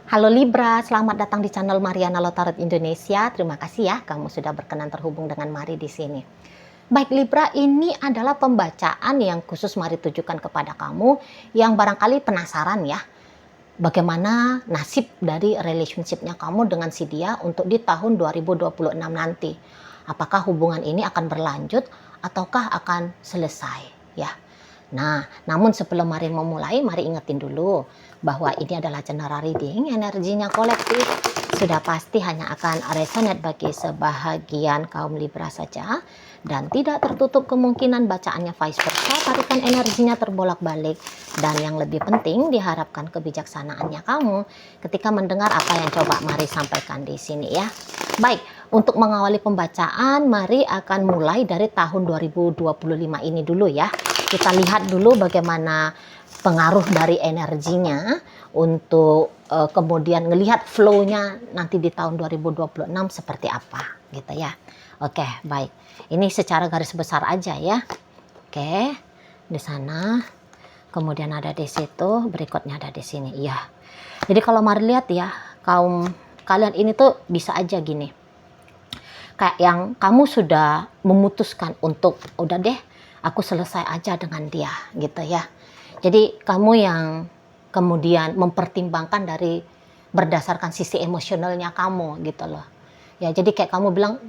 Halo Libra, selamat datang di channel Mariana Lotarot Indonesia. Terima kasih ya, kamu sudah berkenan terhubung dengan Mari di sini. Baik Libra, ini adalah pembacaan yang khusus Mari tujukan kepada kamu yang barangkali penasaran ya, bagaimana nasib dari relationship-nya kamu dengan si dia untuk di tahun 2026 nanti. Apakah hubungan ini akan berlanjut ataukah akan selesai ya? Nah, namun sebelum Mari memulai, Mari ingetin dulu bahwa ini adalah general reading, energinya kolektif. Sudah pasti hanya akan resonate bagi sebahagian kaum Libra saja dan tidak tertutup kemungkinan bacaannya vice versa, tarikan energinya terbolak-balik. Dan yang lebih penting, diharapkan kebijaksanaannya kamu ketika mendengar apa yang coba Mari sampaikan di sini ya. Baik, untuk mengawali pembacaan, Mari akan mulai dari tahun 2025 ini dulu ya. Kita lihat dulu bagaimana pengaruh dari energinya untuk kemudian ngelihat flow-nya nanti di tahun 2026 seperti apa gitu ya. Oke, baik. Ini secara garis besar aja ya. Oke, di sana. Kemudian ada di situ, berikutnya ada di sini. Iya. Jadi kalau Mari lihat ya, kaum kalian ini tuh bisa aja gini. Kayak yang kamu sudah memutuskan untuk udah deh, aku selesai aja dengan dia gitu ya. Jadi kamu yang kemudian mempertimbangkan dari berdasarkan sisi emosionalnya kamu gitu loh. Ya, jadi kayak kamu bilang,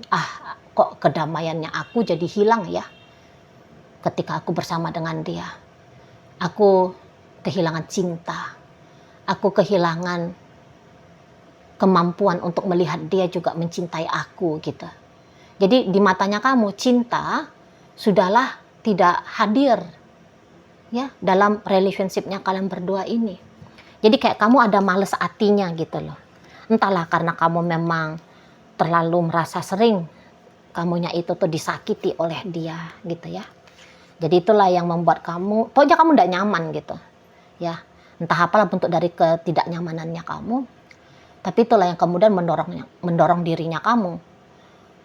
kok kedamaiannya aku jadi hilang ya ketika aku bersama dengan dia. Aku kehilangan cinta. Aku kehilangan kemampuan untuk melihat dia juga mencintai aku gitu. Jadi di matanya kamu cinta sudahlah tidak hadir ya dalam relationship-nya kalian berdua ini. Jadi kayak kamu ada males hatinya gitu loh. Entahlah karena kamu memang terlalu merasa sering kamunya itu tuh disakiti oleh dia gitu ya. Jadi itulah yang membuat kamu, pokoknya kamu tidak nyaman gitu ya. Entah apalah bentuk dari ketidaknyamanannya kamu. Tapi itulah yang kemudian mendorong dirinya kamu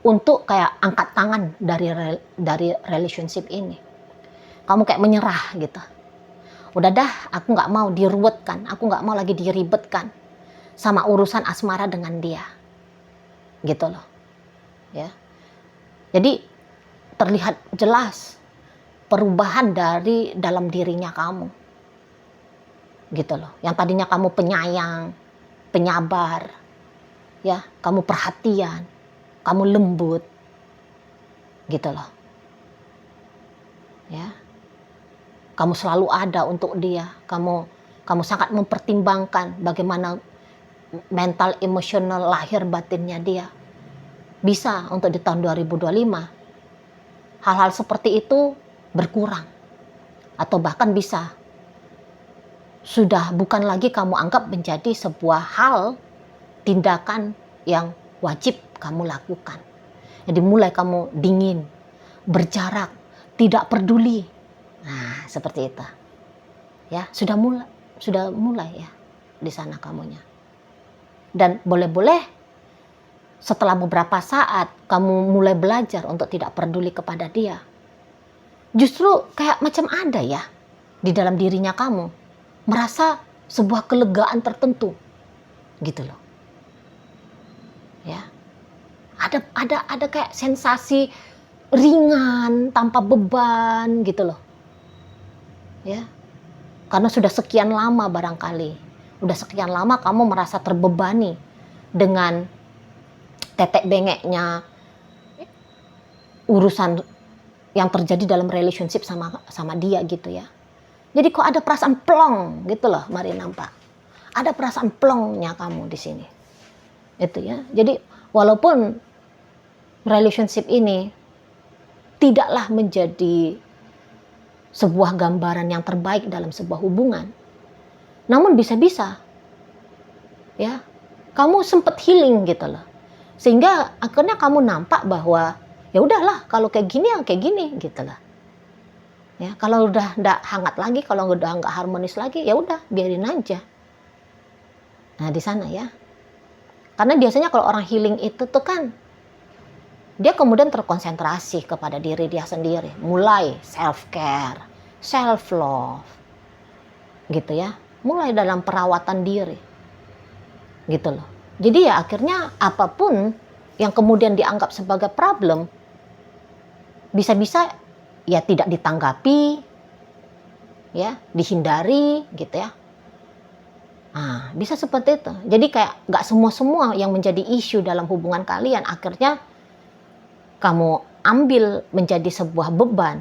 untuk kayak angkat tangan dari relationship ini. Kamu kayak menyerah gitu. Udah dah, aku nggak mau diruwetkan, aku nggak mau lagi diribetkan sama urusan asmara dengan dia, gitu loh, ya. Jadi terlihat jelas perubahan dari dalam dirinya kamu, gitu loh. Yang tadinya kamu penyayang, penyabar, ya, kamu perhatian, kamu lembut, gitu loh, ya. Kamu selalu ada untuk dia. Kamu sangat mempertimbangkan bagaimana mental, emosional, lahir batinnya dia. Bisa untuk di tahun 2025 hal-hal seperti itu berkurang. Atau bahkan bisa sudah bukan lagi kamu anggap menjadi sebuah hal, tindakan yang wajib kamu lakukan. Jadi mulai kamu dingin, berjarak, tidak peduli. Nah, seperti itu. Ya, sudah mulai ya di sana kamunya. Dan boleh-boleh setelah beberapa saat kamu mulai belajar untuk tidak peduli kepada dia. Justru kayak macam ada ya di dalam dirinya kamu merasa sebuah kelegaan tertentu. Gitu loh. Ya. Ada kayak sensasi ringan tanpa beban gitu loh. Ya, karena sudah sekian lama barangkali, udah sekian lama kamu merasa terbebani dengan tetek bengeknya urusan yang terjadi dalam relationship sama dia gitu ya. Jadi kok ada perasaan plong gitu loh, Mari nampak. Ada perasaan plongnya kamu di sini. Itu ya. Jadi walaupun relationship ini tidaklah menjadi sebuah gambaran yang terbaik dalam sebuah hubungan. Namun bisa-bisa ya, kamu sempat healing gitu loh. Sehingga akhirnya kamu nampak bahwa ya udahlah kalau kayak gini ya kayak gini gitu lah. Ya, kalau udah enggak hangat lagi, kalau udah enggak harmonis lagi, ya udah biarin aja. Nah, di sana ya. Karena biasanya kalau orang healing itu tuh kan dia kemudian terkonsentrasi kepada diri dia sendiri, mulai self-care, self-love, gitu ya, mulai dalam perawatan diri. gitu loh. Jadi ya akhirnya apapun yang kemudian dianggap sebagai problem, bisa-bisa ya tidak ditanggapi, ya dihindari gitu ya. Nah, bisa seperti itu. Jadi kayak nggak semua yang menjadi isu dalam hubungan kalian akhirnya kamu ambil menjadi sebuah beban.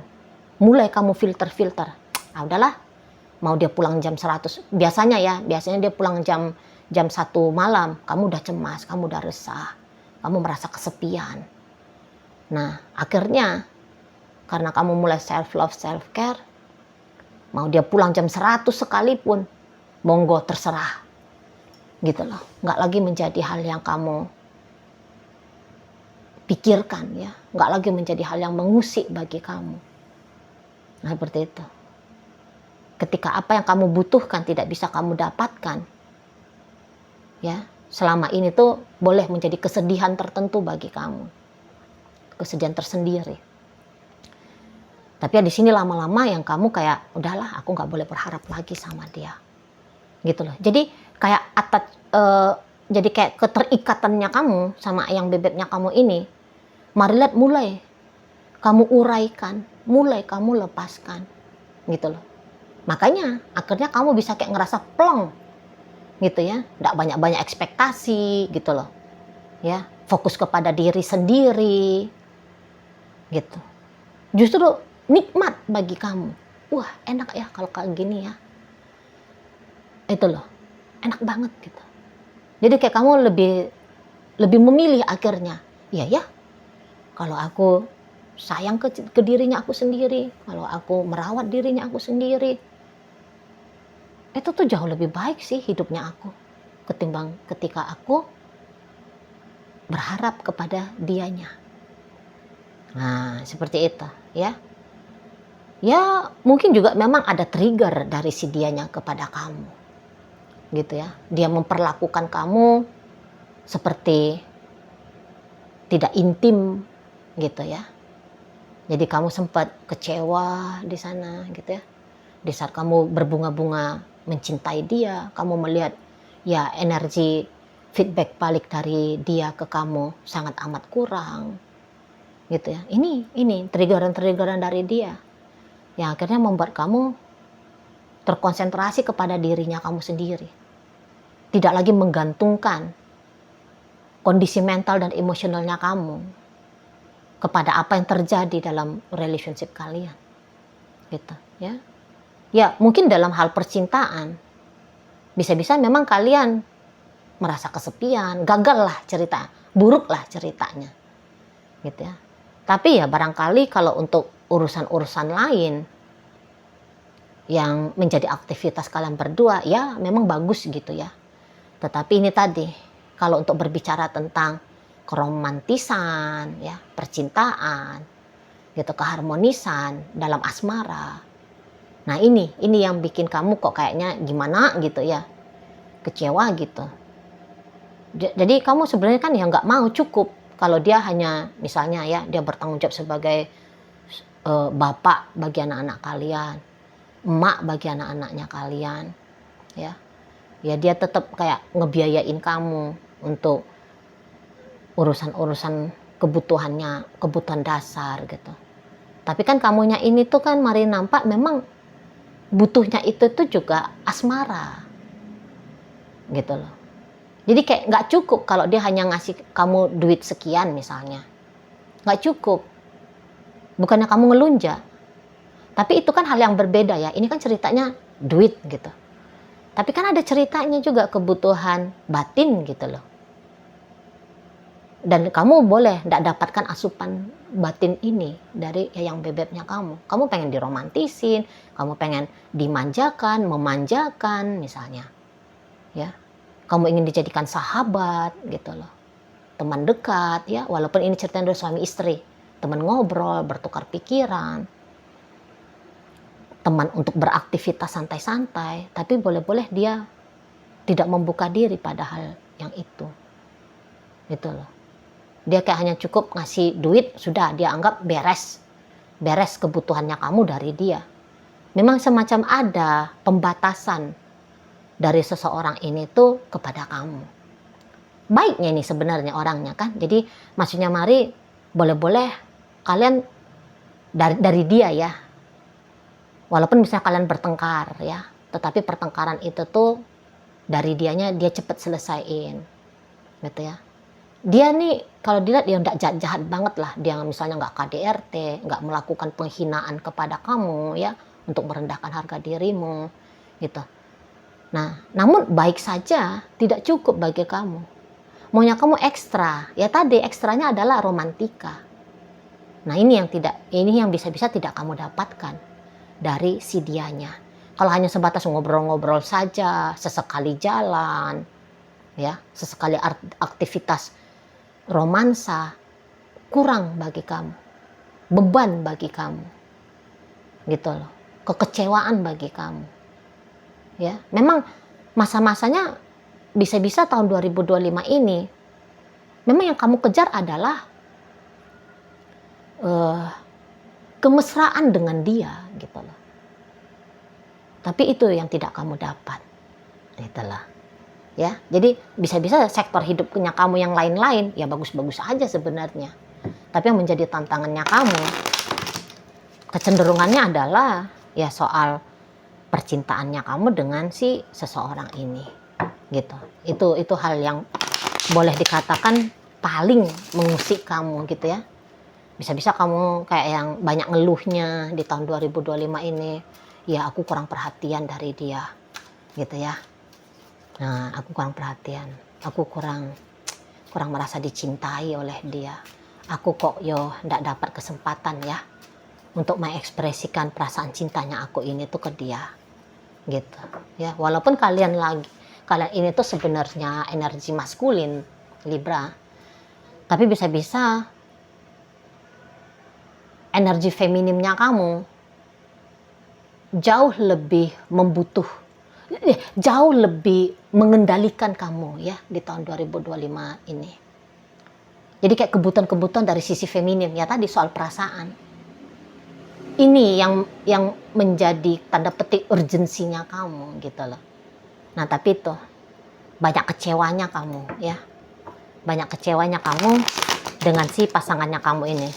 Mulai kamu filter. Ah udahlah, mau dia pulang jam 100. Biasanya dia pulang jam 1 malam, kamu udah cemas, kamu udah resah, kamu merasa kesepian. Nah, akhirnya karena kamu mulai self love, self care, mau dia pulang jam 100 sekalipun, monggo terserah. Gitu loh. Nggak lagi menjadi hal yang kamu pikirkan ya, nggak lagi menjadi hal yang mengusik bagi kamu. Nah, seperti itu. Ketika apa yang kamu butuhkan tidak bisa kamu dapatkan, ya, selama ini tuh boleh menjadi kesedihan tertentu bagi kamu. Kesedihan tersendiri. Tapi ya di sini lama-lama yang kamu kayak, udahlah aku nggak boleh berharap lagi sama dia. Gitu loh. Jadi kayak jadi kayak keterikatannya kamu sama ayang bebeknya kamu ini, marilah mulai kamu uraikan, mulai kamu lepaskan, gitu loh. Makanya akhirnya kamu bisa kayak ngerasa plong, gitu ya, nggak banyak-banyak ekspektasi, gitu loh, ya, fokus kepada diri sendiri, gitu. Justru nikmat bagi kamu. Wah enak ya kalau kayak gini ya, itu loh, enak banget gitu. Jadi kayak kamu lebih memilih akhirnya, iya ya, kalau aku sayang ke dirinya aku sendiri, kalau aku merawat dirinya aku sendiri, itu tuh jauh lebih baik sih hidupnya aku ketimbang ketika aku berharap kepada dianya. Nah, seperti itu ya. Ya, mungkin juga memang ada trigger dari si dianya kepada kamu. Gitu ya. Dia memperlakukan kamu seperti tidak intim gitu ya. Jadi kamu sempat kecewa di sana gitu ya. Di saat kamu berbunga-bunga mencintai dia, kamu melihat ya energi feedback balik dari dia ke kamu sangat amat kurang. Gitu ya. Ini triggeran-triggeran dari dia yang akhirnya membuat kamu terkonsentrasi kepada dirinya kamu sendiri. Tidak lagi menggantungkan kondisi mental dan emosionalnya kamu kepada apa yang terjadi dalam relationship kalian. Gitu, ya. Ya, mungkin dalam hal percintaan bisa-bisa memang kalian merasa kesepian, gagal lah cerita, buruk lah ceritanya. Gitu ya. Tapi ya barangkali kalau untuk urusan-urusan lain yang menjadi aktivitas kalian berdua, ya memang bagus gitu ya. Tetapi ini tadi, kalau untuk berbicara tentang keromantisan, ya, percintaan, gitu, keharmonisan dalam asmara. Nah ini yang bikin kamu kok kayaknya gimana gitu ya, kecewa gitu. Jadi kamu sebenarnya kan ya nggak mau cukup kalau dia hanya misalnya ya dia bertanggung jawab sebagai bapak bagi anak-anak kalian, emak bagi anak-anaknya kalian, ya. Ya dia tetap kayak ngebiayain kamu untuk urusan-urusan kebutuhan dasar gitu. Tapi kan kamunya ini tuh kan mari nampak memang butuhnya itu tuh juga asmara. Gitu loh. Jadi kayak nggak cukup kalau dia hanya ngasih kamu duit sekian misalnya. Nggak cukup. Bukannya kamu ngelunjak. Tapi itu kan hal yang berbeda ya. Ini kan ceritanya duit gitu. Tapi kan ada ceritanya juga kebutuhan batin gitu loh. Dan kamu boleh tidak dapatkan asupan batin ini dari yang bebeknya kamu. Kamu pengen diromantisin, kamu pengen dimanjakan, memanjakan misalnya. Ya. Kamu ingin dijadikan sahabat gitu loh. Teman dekat ya, walaupun ini ceritanya dari suami istri. Teman ngobrol, bertukar pikiran. Teman untuk beraktivitas santai-santai, tapi boleh-boleh dia tidak membuka diri pada hal yang itu. Gitu loh. Dia kayak hanya cukup ngasih duit, sudah dia anggap beres kebutuhannya kamu dari dia. Memang semacam ada pembatasan dari seseorang ini tuh kepada kamu. baiknya nih sebenarnya orangnya kan. Jadi maksudnya Mari, boleh-boleh kalian dari dia ya, walaupun misalnya kalian bertengkar ya, tetapi pertengkaran itu tuh dari dianya, dia cepet selesaiin gitu ya. Dia nih kalau dilihat dia nggak jahat banget lah, dia misalnya nggak KDRT, nggak melakukan penghinaan kepada kamu ya, untuk merendahkan harga dirimu gitu. Nah, namun baik saja tidak cukup bagi kamu. Maunya kamu ekstra, ya tadi ekstranya adalah romantika. Nah ini yang bisa-bisa tidak kamu dapatkan dari si dianya. Kalau hanya sebatas ngobrol-ngobrol saja, sesekali jalan, ya, sesekali aktivitas romansa, kurang bagi kamu, beban bagi kamu, gitu loh, kekecewaan bagi kamu, ya. Memang masa-masanya bisa-bisa tahun 2025 ini, memang yang kamu kejar adalah kemesraan dengan dia, gitu loh. Tapi itu yang tidak kamu dapat, itulah. Ya, jadi bisa-bisa sektor hidupnya kamu yang lain-lain ya bagus-bagus aja sebenarnya. Tapi yang menjadi tantangannya kamu, kecenderungannya adalah ya soal percintaannya kamu dengan si seseorang ini, gitu. Itu hal yang boleh dikatakan paling mengusik kamu gitu ya. Bisa-bisa kamu kayak yang banyak ngeluhnya di tahun 2025 ini, ya aku kurang perhatian dari dia, gitu ya. Nah, aku kurang perhatian, aku kurang merasa dicintai oleh dia. Aku kok ndak dapat kesempatan ya untuk mengekspresikan perasaan cintanya aku ini tuh ke dia, gitu ya. Walaupun kalian ini tuh sebenarnya energi maskulin Libra, tapi bisa-bisa energi feminimnya kamu jauh lebih jauh lebih mengendalikan kamu ya di tahun 2025 ini. Jadi kayak kebutuhan-kebutuhan dari sisi feminim ya tadi soal perasaan. Ini yang menjadi tanda petik urgensinya kamu gitu loh. Nah, tapi itu banyak kecewanya kamu ya. Banyak kecewanya kamu dengan si pasangannya kamu ini.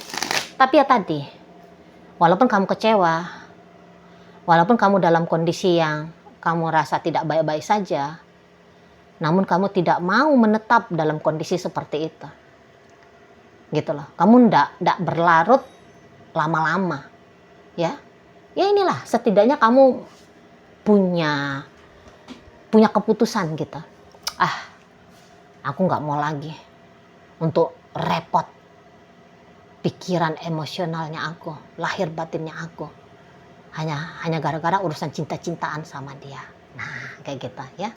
Tapi ya tadi, walaupun kamu kecewa, walaupun kamu dalam kondisi yang kamu rasa tidak baik-baik saja, namun kamu tidak mau menetap dalam kondisi seperti itu, gitu loh. Kamu ndak berlarut lama-lama, ya. Ya inilah, setidaknya kamu punya keputusan gitu. Aku nggak mau lagi untuk repot pikiran emosionalnya aku, lahir batinnya aku. Hanya gara-gara urusan cinta-cintaan sama dia. Nah, kayak gitu ya.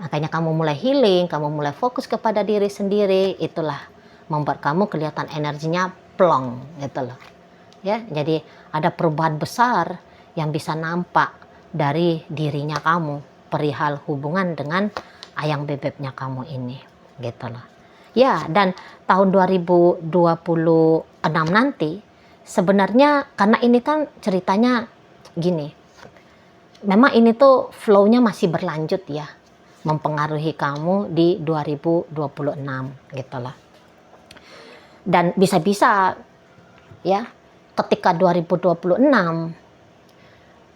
Makanya kamu mulai healing, kamu mulai fokus kepada diri sendiri, itulah membuat kamu kelihatan energinya plong gitu loh. Ya, jadi ada perubahan besar yang bisa nampak dari dirinya kamu perihal hubungan dengan ayang bebeknya kamu ini, gitu loh. Ya, dan tahun 2026 nanti sebenarnya karena ini kan ceritanya gini, memang ini tuh flow-nya masih berlanjut ya, mempengaruhi kamu di 2026 gitu lah. Dan bisa-bisa ya ketika 2026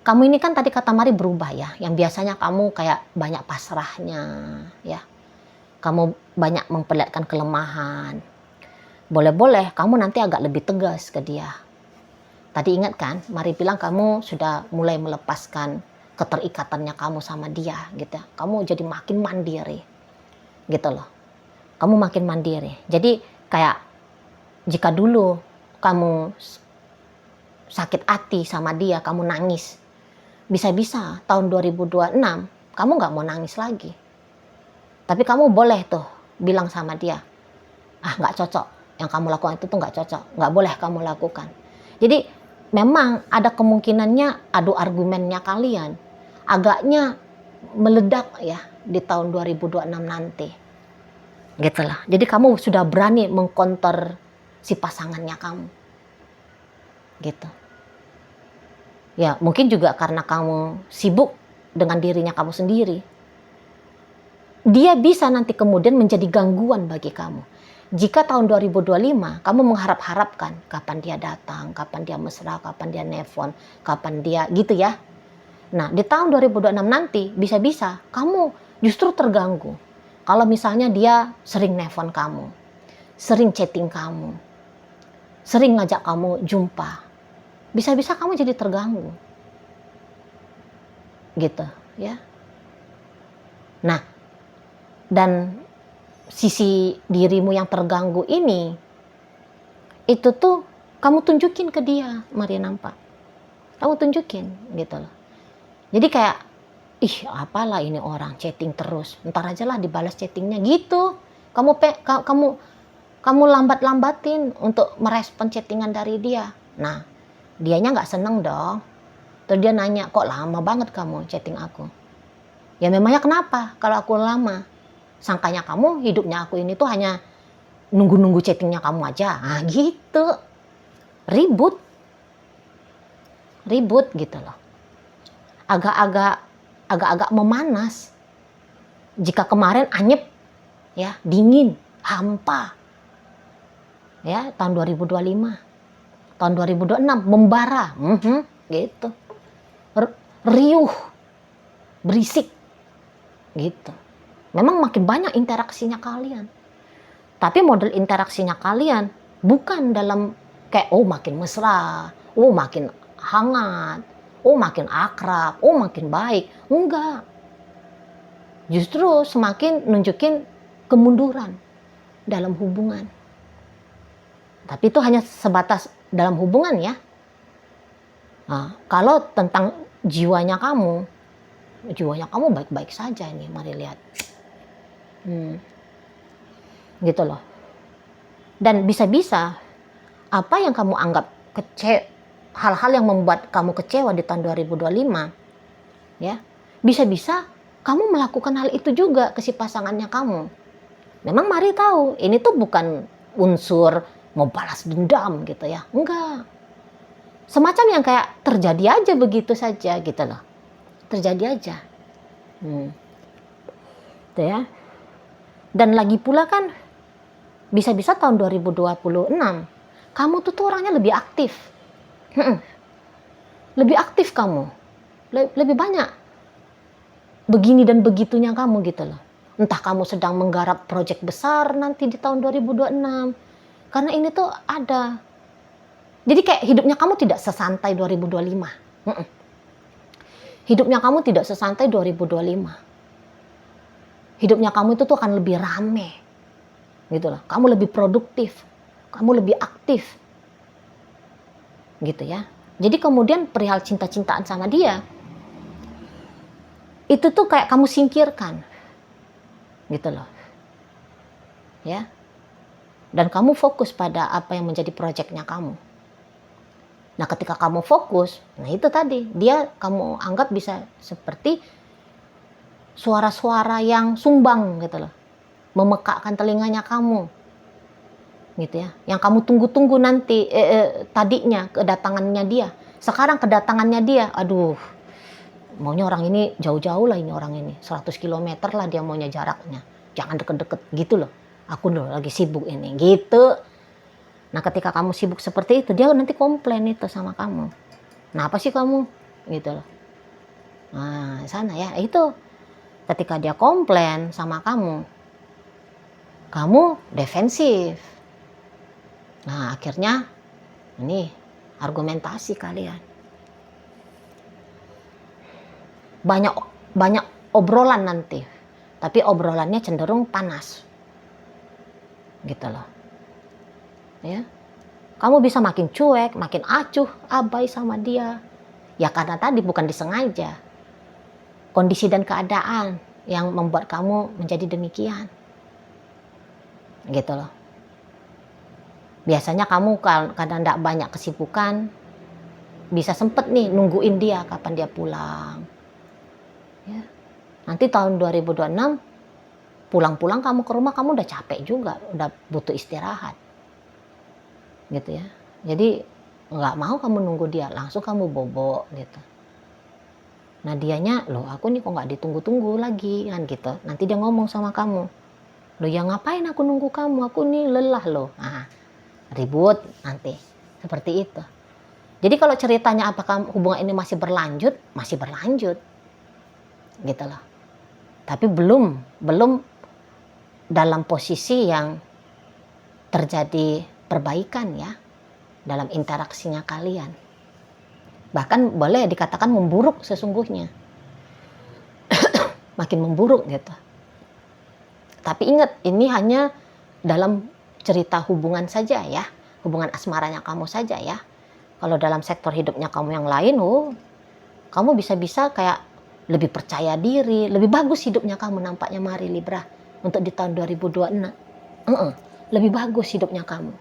kamu ini kan tadi kata Mari berubah ya, yang biasanya kamu kayak banyak pasrahnya ya, kamu banyak memperlihatkan kelemahan. Boleh-boleh kamu nanti agak lebih tegas ke dia. Tadi ingat kan, Mari bilang kamu sudah mulai melepaskan keterikatannya kamu sama dia gitu. Kamu jadi makin mandiri gitu loh. Kamu makin mandiri. Jadi kayak jika dulu kamu sakit hati sama dia, kamu nangis. Bisa-bisa tahun 2026 kamu nggak mau nangis lagi. Tapi kamu boleh tuh bilang sama dia, nggak cocok. Yang kamu lakukan itu tuh nggak cocok, nggak boleh kamu lakukan. Jadi memang ada kemungkinannya adu argumennya kalian agaknya meledak ya di tahun 2026 nanti. Gitulah. Jadi kamu sudah berani mengcounter si pasangannya kamu. Gitu. Ya mungkin juga karena kamu sibuk dengan dirinya kamu sendiri. dia bisa nanti kemudian menjadi gangguan bagi kamu. Jika tahun 2025 kamu mengharap-harapkan kapan dia datang, kapan dia mesra, kapan dia nelpon, kapan dia gitu ya. Nah, di tahun 2026 nanti bisa-bisa kamu justru terganggu. Kalau misalnya dia sering nelpon kamu, sering chatting kamu, sering ngajak kamu jumpa, bisa-bisa kamu jadi terganggu. Gitu ya. Nah, dan sisi dirimu yang terganggu ini, itu tuh kamu tunjukin ke dia, Maria Nampak. Kamu tunjukin gitu loh. Jadi kayak, ih apalah ini orang chatting terus, ntar aja lah dibalas chattingnya gitu. Kamu lambat-lambatin untuk merespon chattingan dari dia. Nah, dianya nggak seneng dong. Terus dia nanya, kok lama banget kamu chatting aku? Ya memangnya kenapa kalau aku lama? Sangkanya kamu hidupnya aku ini tuh hanya nunggu-nunggu chattingnya kamu aja. Nah gitu. Ribut gitu loh. Agak-agak memanas. Jika kemarin anyep, ya dingin, hampa. Ya tahun 2025. Tahun 2026 membara. Gitu. Riuh. Berisik. Gitu. Memang makin banyak interaksinya kalian. Tapi model interaksinya kalian bukan dalam kayak makin mesra, makin hangat, makin akrab, makin baik. Enggak. Justru semakin nunjukin kemunduran dalam hubungan. Tapi itu hanya sebatas dalam hubungan ya. Nah, kalau tentang jiwanya kamu baik-baik saja ini, mari lihat. Gitu loh. Dan bisa-bisa apa yang kamu anggap hal-hal yang membuat kamu kecewa di tahun 2025 ya, bisa-bisa kamu melakukan hal itu juga ke si pasangannya kamu. Memang Mari tahu ini tuh bukan unsur mau balas dendam gitu ya, enggak. Semacam yang kayak terjadi aja begitu saja gitu loh, terjadi aja. Gitu ya. Dan lagi pula kan bisa-bisa tahun 2026 kamu tuh orangnya lebih aktif. Lebih aktif kamu. Lebih banyak begini dan begitunya kamu gitu loh. Entah kamu sedang menggarap proyek besar nanti di tahun 2026. Karena ini tuh ada. Jadi kayak hidupnya kamu tidak sesantai 2025. Hidupnya kamu tidak sesantai 2025. Hidupnya kamu itu tuh akan lebih rame. Gitu loh. Kamu lebih produktif. Kamu lebih aktif. Gitu ya. Jadi kemudian perihal cinta-cintaan sama dia, itu tuh kayak kamu singkirkan. Gitu loh. Ya. Dan kamu fokus pada apa yang menjadi proyeknya kamu. Nah ketika kamu fokus, nah itu tadi, dia kamu anggap bisa seperti suara-suara yang sumbang gitu loh. Memekakkan telinganya kamu. Gitu ya. Yang kamu tunggu-tunggu nanti tadinya kedatangannya dia. Sekarang kedatangannya dia, aduh. Maunya orang ini jauh-jauh lah ini orang ini. 100 km lah dia maunya jaraknya. Jangan deket-deket gitu loh. Aku loh lagi sibuk ini gitu. Nah ketika kamu sibuk seperti itu, dia nanti komplain itu sama kamu. Nah apa sih kamu? Gitu loh. Nah sana ya, itu. Ketika dia komplain sama kamu defensif. Nah akhirnya ini argumentasi kalian. Banyak obrolan nanti. Tapi obrolannya cenderung panas. Gitu loh. Ya. Kamu bisa makin cuek, makin acuh, abai sama dia. Ya karena tadi bukan disengaja. Kondisi dan keadaan yang membuat kamu menjadi demikian. Gitu loh. Biasanya kamu karena tidak banyak kesibukan, bisa sempet nih nungguin dia kapan dia pulang. Ya. Nanti tahun 2026, pulang-pulang kamu ke rumah, kamu udah capek juga, udah butuh istirahat. Gitu ya. Jadi nggak mau kamu nunggu dia, langsung kamu bobo gitu. Nah dianya, loh aku nih kok nggak ditunggu-tunggu lagi kan gitu. Nanti dia ngomong sama kamu, loh ya ngapain aku nunggu kamu, aku nih lelah loh. Nah, ribut nanti seperti itu. Jadi kalau ceritanya apakah hubungan ini masih berlanjut gitu loh. Tapi belum dalam posisi yang terjadi perbaikan ya dalam interaksinya kalian. Bahkan boleh dikatakan memburuk sesungguhnya. Makin memburuk gitu. Tapi ingat, ini hanya dalam cerita hubungan saja ya. Hubungan asmaranya kamu saja ya. Kalau dalam sektor hidupnya kamu yang lain, kamu bisa-bisa kayak lebih percaya diri, lebih bagus hidupnya kamu nampaknya Mari Libra untuk di tahun 2026. Lebih bagus hidupnya kamu.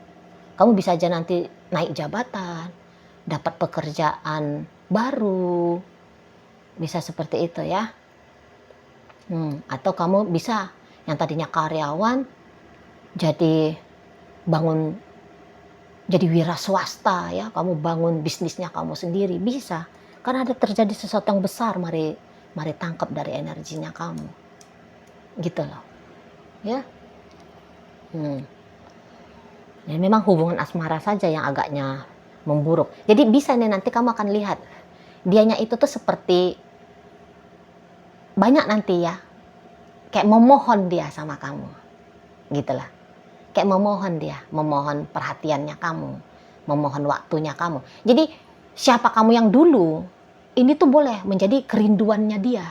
Kamu bisa aja nanti naik jabatan, dapat pekerjaan baru, bisa seperti itu ya. Atau kamu bisa yang tadinya karyawan jadi wira swasta ya, kamu bangun bisnisnya kamu sendiri, bisa. Karena ada terjadi sesuatu yang besar, mari tangkap dari energinya kamu. Gitu loh. Ya. Ya memang hubungan asmara saja yang agaknya memburuk. Jadi bisa nih nanti kamu akan lihat dianya itu tuh seperti banyak nanti ya, kayak memohon dia sama kamu, gitulah. Kayak memohon perhatiannya kamu, memohon waktunya kamu. Jadi siapa kamu yang dulu, ini tuh boleh menjadi kerinduannya dia,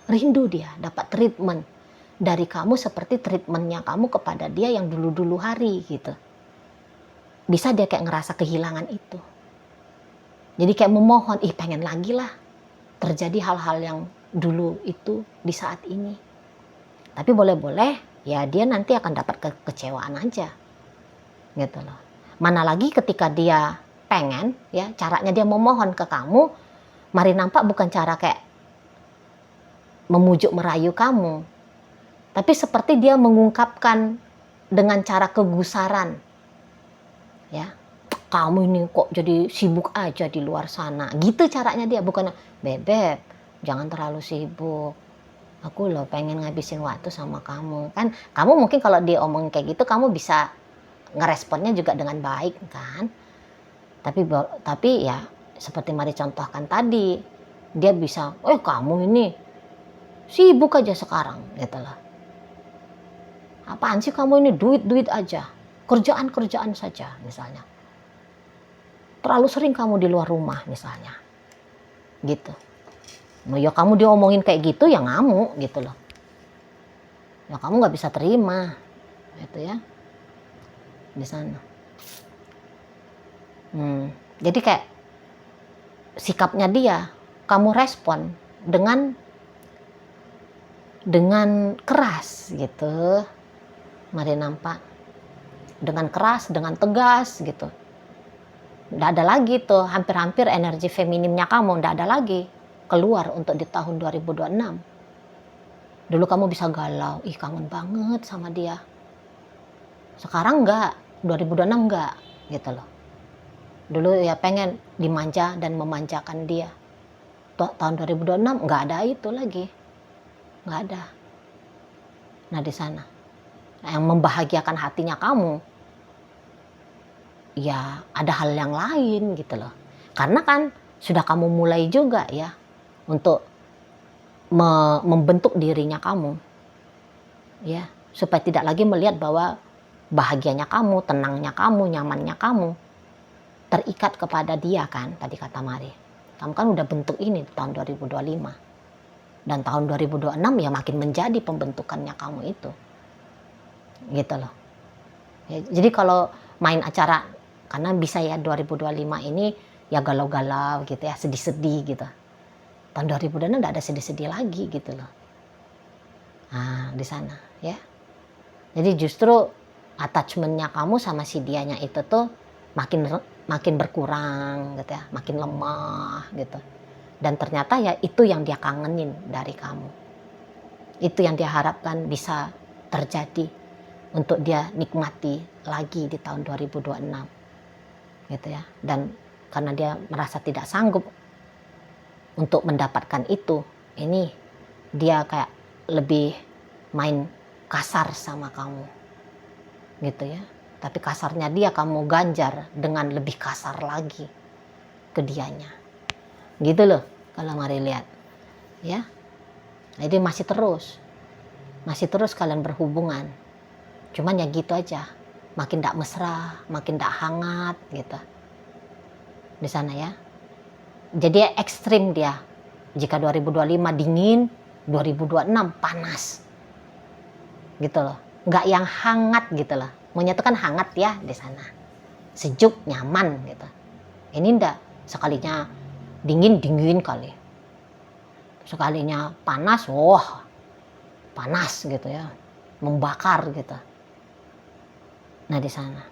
rindu dia dapat treatment dari kamu seperti treatmentnya kamu kepada dia yang dulu-dulu hari gitu. Bisa dia kayak ngerasa kehilangan itu. Jadi kayak memohon, pengen lagi lah terjadi hal-hal yang dulu itu di saat ini. Tapi boleh-boleh ya dia nanti akan dapat kekecewaan aja. Gitu loh. Mana lagi ketika dia pengen ya, caranya dia memohon ke kamu, mari nampak bukan cara kayak memujuk merayu kamu. Tapi seperti dia mengungkapkan dengan cara kegusaran. Ya. Kamu ini kok jadi sibuk aja di luar sana. Gitu caranya dia, bukan bebek, jangan terlalu sibuk. Aku loh pengen ngabisin waktu sama kamu. Kan kamu mungkin kalau dia omong kayak gitu kamu bisa ngeresponnya juga dengan baik kan. Tapi ya seperti Mari contohkan tadi, dia bisa, kamu ini sibuk aja sekarang gitu loh. Apaan sih kamu ini duit aja, kerjaan saja misalnya. Terlalu sering kamu di luar rumah misalnya, gitu. Nah ya kamu diomongin kayak gitu ya ngamuk gitu loh. Ya kamu nggak bisa terima, gitu ya, di sana. Jadi kayak sikapnya dia, kamu respon dengan keras gitu. Mari nampak dengan keras, dengan tegas gitu. Nggak ada lagi tuh, hampir-hampir energi feminimnya kamu nggak ada lagi keluar untuk di tahun 2026. Dulu kamu bisa galau, kangen banget sama dia. Sekarang nggak, 2026 nggak, gitu loh. Dulu ya pengen dimanja dan memanjakan dia. Tahun 2026 nggak ada itu lagi, nggak ada. Nah di sana, yang membahagiakan hatinya kamu, ya ada hal yang lain gitu loh. Karena kan sudah kamu mulai juga ya untuk membentuk dirinya kamu. Ya, supaya tidak lagi melihat bahwa bahagianya kamu, tenangnya kamu, nyamannya kamu terikat kepada dia kan, tadi kata Mari. Kamu kan udah bentuk ini di tahun 2025. Dan tahun 2026 ya makin menjadi pembentukannya kamu itu. Gitu loh. Ya, jadi kalau main acara, karena bisa ya 2025 ini ya galau-galau gitu ya, sedih-sedih gitu. Tahun 2026 enggak ada sedih-sedih lagi gitu loh. Nah, di sana ya. Jadi justru attachmentnya kamu sama si dianya itu tuh makin berkurang gitu ya, makin lemah gitu. Dan ternyata ya itu yang dia kangenin dari kamu. Itu yang dia harapkan bisa terjadi untuk dia nikmati lagi di tahun 2026. Gitu ya. Dan karena dia merasa tidak sanggup untuk mendapatkan itu, ini dia kayak lebih main kasar sama kamu gitu ya. Tapi kasarnya dia kamu ganjar dengan lebih kasar lagi ke dianya gitu loh kalau mari lihat ya. Jadi masih terus kalian berhubungan, cuman ya gitu aja, makin tidak mesra, makin tidak hangat gitu di sana ya. Jadi ekstrim dia. Jika 2025 dingin, 2026 panas gitu loh, nggak yang hangat gitu loh. Maunya itu kan hangat ya di sana, sejuk, nyaman gitu. Ini ndak, sekalinya dingin kali, sekalinya panas, wah panas gitu ya, membakar gitu. Nah di sana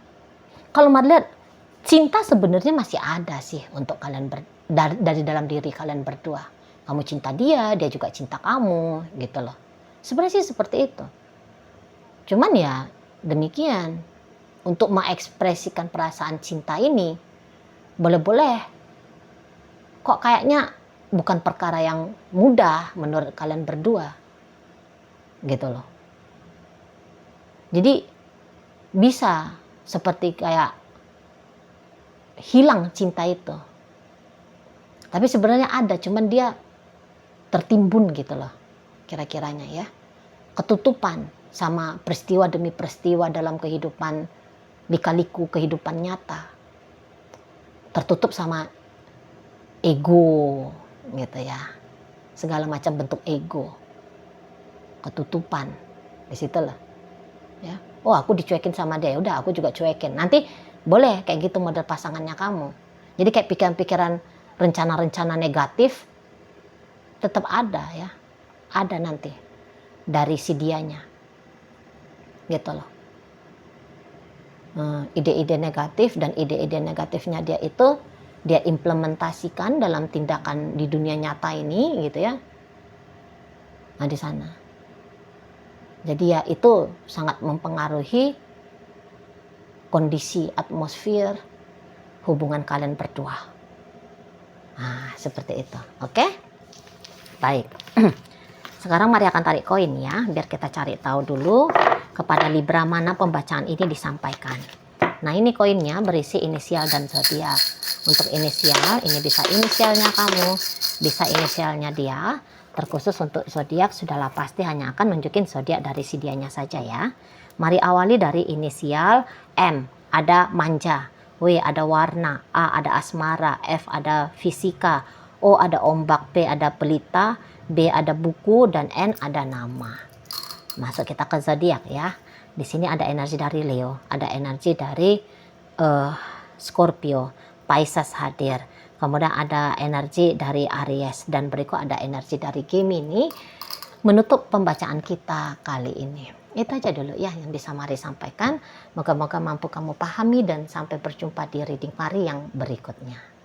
kalau mari lihat, cinta sebenarnya masih ada sih untuk kalian dari dalam diri kalian berdua. Kamu cinta dia, dia juga cinta kamu gitu loh. Sebenarnya sih seperti itu. Cuman ya demikian, untuk mengekspresikan perasaan cinta ini boleh-boleh kok kayaknya bukan perkara yang mudah menurut kalian berdua gitu loh. Jadi bisa seperti kayak hilang cinta itu, tapi sebenarnya ada, cuman dia tertimbun gitu loh kira-kiranya ya, ketutupan sama peristiwa demi peristiwa dalam kehidupan, lika-liku kehidupan nyata, tertutup sama ego gitu ya, segala macam bentuk ego, ketutupan di situ lah ya. Oh aku dicuekin sama dia, udah aku juga cuekin. Nanti boleh kayak gitu model pasangannya kamu. Jadi kayak pikiran-pikiran, rencana-rencana negatif tetap ada ya, ada nanti dari si dianya gitu loh. Ide-ide negatif dan ide-ide negatifnya dia itu dia implementasikan dalam tindakan di dunia nyata ini gitu ya. Nah di sana. Jadi ya itu sangat mempengaruhi kondisi atmosfer hubungan kalian berdua. Nah seperti itu, oke? Baik. Sekarang mari akan tarik koin ya, biar kita cari tahu dulu kepada Libra mana pembacaan ini disampaikan. Nah ini koinnya berisi inisial dan zodiak. Untuk inisial, ini bisa inisialnya kamu, bisa inisialnya dia. Terkhusus untuk zodiak sudahlah pasti hanya akan nunjukin zodiak dari si dianya saja ya. Mari awali dari inisial M, ada manja, W ada warna, A ada asmara, F ada fisika, O ada ombak, P ada pelita, B ada buku, dan N ada nama. Masuk kita ke zodiak ya. Di sini ada energi dari Leo, ada energi dari Scorpio, Pisces hadir. Kemudian ada energi dari Aries dan berikut ada energi dari Gemini. Menutup pembacaan kita kali ini. Itu aja dulu ya yang bisa Mari sampaikan. Moga-moga mampu kamu pahami dan sampai berjumpa di reading Mari yang berikutnya.